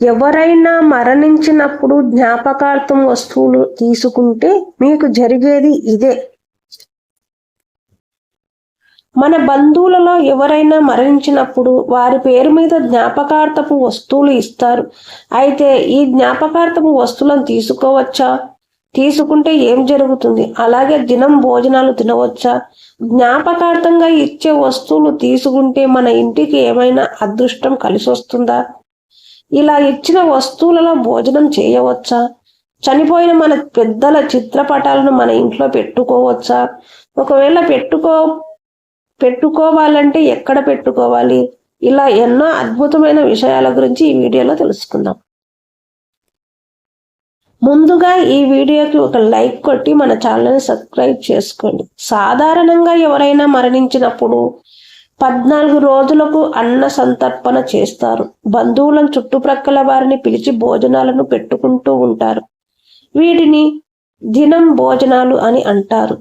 ఎవరైనా మరణించినప్పుడు జ్ఞాపకార్థం వస్తువులు తీసుకుంటే మీకు జరిగేది ఇదే. మన బంధువులలో ఎవరైనా మరణించినప్పుడు వారి పేరు మీద జ్ఞాపకార్థపు వస్తువులు ఇస్తారు. అయితే ఈ జ్ఞాపకార్థపు వస్తువులను తీసుకోవచ్చా? తీసుకుంటే ఏం జరుగుతుంది? అలాగే దినం భోజనాలు తినవచ్చా? జ్ఞాపకార్థంగా ఇచ్చే వస్తువులు తీసుకుంటే మన ఇంటికి ఏమైనా అదృష్టం కలిసి వస్తుందా? ఇలా ఇచ్చిన వస్తువులలో భోజనం చేయవచ్చా? చనిపోయిన మన పెద్దల చిత్రపటాలను మన ఇంట్లో పెట్టుకోవచ్చా? ఒకవేళ పెట్టుకోవాలంటే ఎక్కడ పెట్టుకోవాలి? ఇలా ఎన్నో అద్భుతమైన విషయాల గురించి ఈ వీడియోలో తెలుసుకుందాం. ముందుగా ఈ వీడియోకి ఒక లైక్ కొట్టి మన ఛానల్ని సబ్స్క్రైబ్ చేసుకోండి. సాధారణంగా ఎవరైనా మరణించినప్పుడు 14 రోజులకు అన్న సంతర్పణ చేస్తారు. బంధువులను చుట్టుప్రక్కల వారిని పిలిచి భోజనాలను పెట్టుకుంటూ ఉంటారు. వీటిని దినం భోజనాలు అని అంటారు.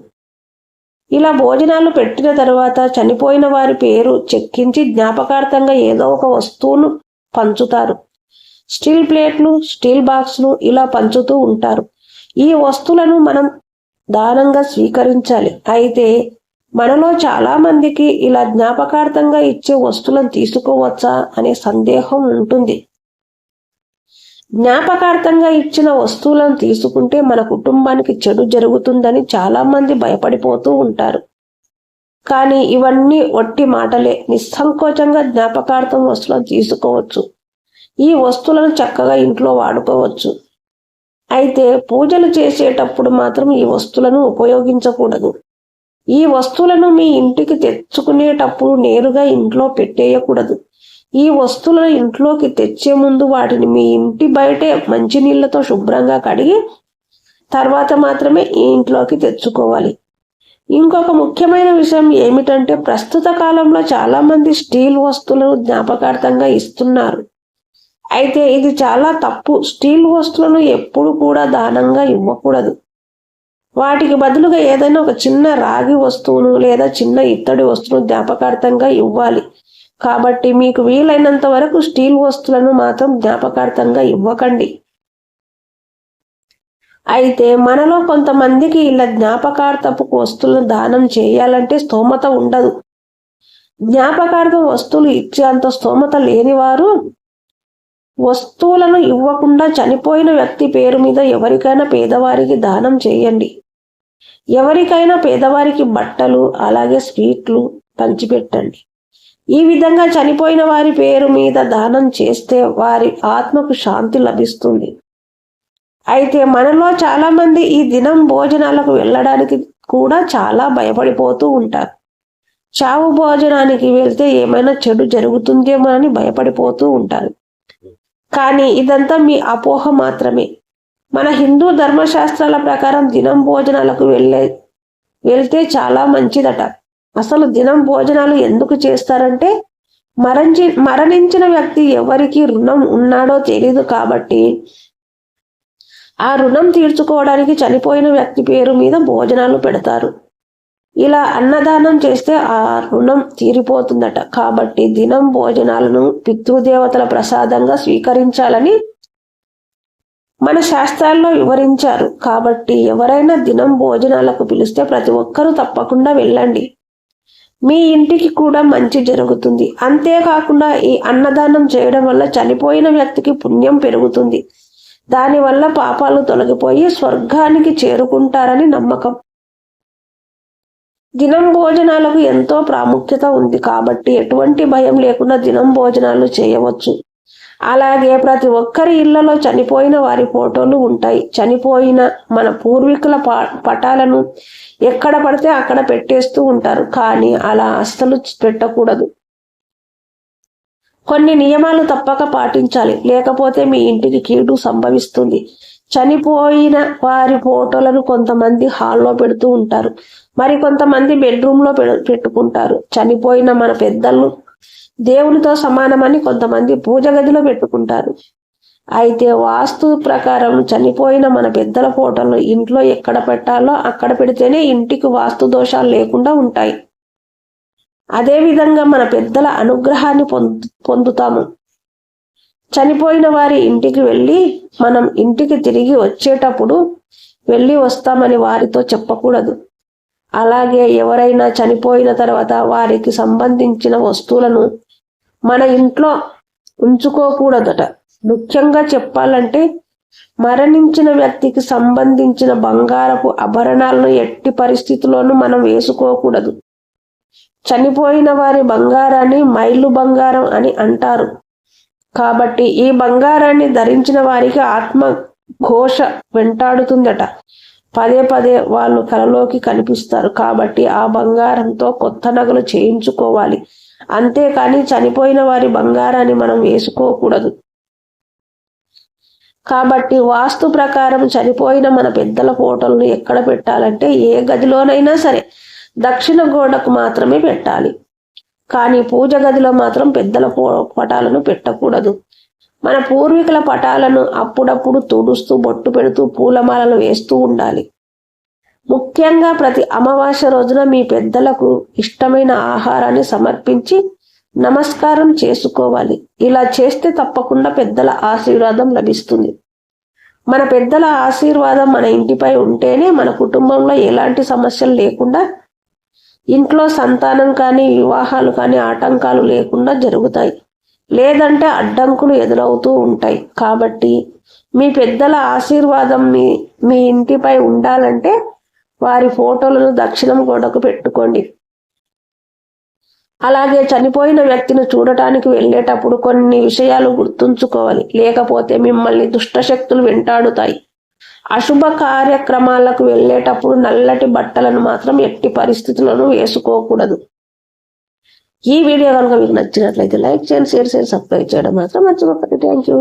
ఇలా భోజనాలు పెట్టిన తర్వాత చనిపోయిన వారి పేరు చెక్కించి జ్ఞాపకార్థంగా ఏదో ఒక వస్తువును పంచుతారు. స్టీల్ ప్లేట్లు, స్టీల్ బాక్స్లు ఇలా పంచుతూ ఉంటారు. ఈ వస్తువులను మనం దానంగా స్వీకరించాలి. అయితే మనలో చాలా మందికి ఇలా జ్ఞాపకార్థంగా ఇచ్చే వస్తువులను తీసుకోవచ్చా అనే సందేహం ఉంటుంది. జ్ఞాపకార్థంగా ఇచ్చిన వస్తువులను తీసుకుంటే మన కుటుంబానికి చెడు జరుగుతుందని చాలా మంది భయపడిపోతూ ఉంటారు. కానీ ఇవన్నీ ఒట్టి మాటలే. నిస్సంకోచంగా జ్ఞాపకార్థం వస్తువులను తీసుకోవచ్చు. ఈ వస్తువులను చక్కగా ఇంట్లో వాడుకోవచ్చు. అయితే పూజలు చేసేటప్పుడు మాత్రం ఈ వస్తువులను ఉపయోగించకూడదు. ఈ వస్తువులను మీ ఇంటికి తెచ్చుకునేటప్పుడు నేరుగా ఇంట్లో పెట్టేయకూడదు. ఈ వస్తువులను ఇంట్లోకి తెచ్చే ముందు వాటిని మీ ఇంటి బయటే మంచినీళ్లతో శుభ్రంగా కడిగి తర్వాత మాత్రమే ఈ ఇంట్లోకి తెచ్చుకోవాలి. ఇంకొక ముఖ్యమైన విషయం ఏమిటంటే ప్రస్తుత కాలంలో చాలా మంది స్టీల్ వస్తువులను జ్ఞాపకార్థంగా ఇస్తున్నారు. అయితే ఇది చాలా తప్పు. స్టీల్ వస్తువులను ఎప్పుడు కూడా దానంగా ఇవ్వకూడదు. వాటికి బదులుగా ఏదైనా ఒక చిన్న రాగి వస్తువును లేదా చిన్న ఇత్తడి వస్తువును జ్ఞాపకార్థంగా ఇవ్వాలి. కాబట్టి మీకు వీలైనంత వరకు స్టీల్ వస్తువులను మాత్రం జ్ఞాపకార్థంగా ఇవ్వకండి. అయితే మనలో కొంతమందికి ఇలా జ్ఞాపకార్థపు వస్తువులను దానం చేయాలంటే స్తోమత ఉండదు. జ్ఞాపకార్థం వస్తువులు ఇచ్చేంత స్తోమత లేనివారు వస్తువులను ఇవ్వకుండా చనిపోయిన వ్యక్తి పేరు మీద ఎవరికైనా పేదవారికి దానం చేయండి. ఎవరికైనా పేదవారికి బట్టలు అలాగే స్వీట్లు పంచిపెట్టండి. ఈ విధంగా చనిపోయిన వారి పేరు మీద దానం చేస్తే వారి ఆత్మకు శాంతి లభిస్తుంది. అయితే మనలో చాలా మంది ఈ దినం భోజనాలకు వెళ్ళడానికి కూడా చాలా భయపడిపోతూ ఉంటారు. చావు భోజనానికి వెళ్తే ఏమైనా చెడు జరుగుతుందేమో అని భయపడిపోతూ ఉంటారు. కానీ ఇదంతా మీ అపోహ మాత్రమే. మన హిందూ ధర్మశాస్త్రాల ప్రకారం దినం భోజనాలకు వెళ్తే చాలా మంచిదట. అసలు దినం భోజనాలు ఎందుకు చేస్తారంటే మరణించిన వ్యక్తి ఎవరికి రుణం ఉన్నాడో తెలీదు కాబట్టి ఆ రుణం తీర్చుకోవడానికి చనిపోయిన వ్యక్తి పేరు మీద భోజనాలు పెడతారు. ఇలా అన్నదానం చేస్తే ఆ రుణం తీరిపోతుందట. కాబట్టి దినం భోజనాలను పితృదేవతల ప్రసాదంగా స్వీకరించాలని మన శాస్త్రాల్లో వివరించారు. కాబట్టి ఎవరైనా దినం భోజనాలకు పిలిస్తే ప్రతి ఒక్కరూ తప్పకుండా వెళ్ళండి. మీ ఇంటికి కూడా మంచి జరుగుతుంది. అంతేకాకుండా ఈ అన్నదానం చేయడం వల్ల చనిపోయిన వ్యక్తికి పుణ్యం పెరుగుతుంది. దానివల్ల పాపాలు తొలగిపోయి స్వర్గానికి చేరుకుంటారని నమ్మకం. దినం భోజనాలకు ఎంతో ప్రాముఖ్యత ఉంది కాబట్టి ఎటువంటి భయం లేకుండా దినం భోజనాలు చేయవచ్చు. అలాగే ప్రతి ఒక్కరి ఇళ్లలో చనిపోయిన వారి ఫోటోలు ఉంటాయి. చనిపోయిన మన పూర్వీకుల పటాలను ఎక్కడ పడితే అక్కడ పెట్టేస్తూ ఉంటారు. కానీ అలా అస్సలు పెట్టకూడదు. కొన్ని నియమాలు తప్పక పాటించాలి. లేకపోతే మీ ఇంటికి కీడు సంభవిస్తుంది. చనిపోయిన వారి ఫోటోలను కొంతమంది హాల్లో పెడుతూ ఉంటారు. మరి కొంతమంది బెడ్రూమ్లో పెట్టుకుంటారు. చనిపోయిన మన పెద్దలు దేవునితో సమానమని కొంతమంది పూజ గదిలో పెట్టుకుంటారు. అయితే వాస్తు ప్రకారం చనిపోయిన మన పెద్దల ఫోటోలు ఇంట్లో ఎక్కడ పెట్టాలో అక్కడ పెడితేనే ఇంటికి వాస్తు దోషాలు లేకుండా ఉంటాయి. అదేవిధంగా మన పెద్దల అనుగ్రహాన్ని పొందుతాము. చనిపోయిన వారి ఇంటికి వెళ్ళి మనం ఇంటికి తిరిగి వచ్చేటప్పుడు వెళ్ళి వస్తామని వారితో చెప్పకూడదు. అలాగే ఎవరైనా చనిపోయిన తర్వాత వారికి సంబంధించిన వస్తువులను మన ఇంట్లో ఉంచుకోకూడదట. ముఖ్యంగా చెప్పాలంటే మరణించిన వ్యక్తికి సంబంధించిన బంగారపు ఆభరణాలను ఎట్టి పరిస్థితుల్లోనూ మనం వేసుకోకూడదు. చనిపోయిన వారి బంగారాన్ని మైలు బంగారం అని అంటారు. కాబట్టి ఈ బంగారాన్ని ధరించిన వారికి ఆత్మ ఘోష వెంటాడుతుందట. పదే పదే వాళ్ళు కలలోకి కనిపిస్తారు. కాబట్టి ఆ బంగారంతో కొత్త నగలు చేయించుకోవాలి. అంతేకాని చనిపోయిన వారి బంగారాన్ని మనం వేసుకోకూడదు. కాబట్టి వాస్తు ప్రకారం చనిపోయిన మన పెద్దల ఫోటోలను ఎక్కడ పెట్టాలంటే ఏ గదిలోనైనా సరే దక్షిణ గోడకు మాత్రమే పెట్టాలి. కానీ పూజ గదిలో మాత్రం పెద్దల పటాలను పెట్టకూడదు. మన పూర్వీకుల పటాలను అప్పుడప్పుడు తుడుస్తూ బొట్టు పెడుతూ పూలమాలలు వేస్తూ ఉండాలి. ముఖ్యంగా ప్రతి అమావాస్య రోజున మీ పెద్దలకు ఇష్టమైన ఆహారాన్ని సమర్పించి నమస్కారం చేసుకోవాలి. ఇలా చేస్తే తప్పకుండా పెద్దల ఆశీర్వాదం లభిస్తుంది. మన పెద్దల ఆశీర్వాదం మన ఇంటిపై ఉంటేనే మన కుటుంబంలో ఎలాంటి సమస్యలు లేకుండా, ఇంట్లో సంతానం కానీ వివాహాలు కానీ ఆటంకాలు లేకుండా జరుగుతాయి. లేదంటే అడ్డంకులు ఎదురవుతూ ఉంటాయి. కాబట్టి మీ పెద్దల ఆశీర్వాదం మీ ఇంటిపై ఉండాలంటే వారి ఫోటోలను దక్షిణం గోడకు పెట్టుకోండి. అలాగే చనిపోయిన వ్యక్తిని చూడటానికి వెళ్ళేటప్పుడు కొన్ని విషయాలు గుర్తుంచుకోవాలి. లేకపోతే మిమ్మల్ని దుష్టశక్తులు వెంటాడుతాయి. అశుభ కార్యక్రమాలకు వెళ్ళేటప్పుడు నల్లటి బట్టలను మాత్రం ఎట్టి పరిస్థితుల్లోనూ వేసుకోకూడదు. ఈ వీడియో కనుక మీకు నచ్చినట్లయితే లైక్ చేయండి, షేర్ చేయండి, సబ్స్క్రైబ్ చేయడం మాత్రం మర్చిపోకండి. Thank you.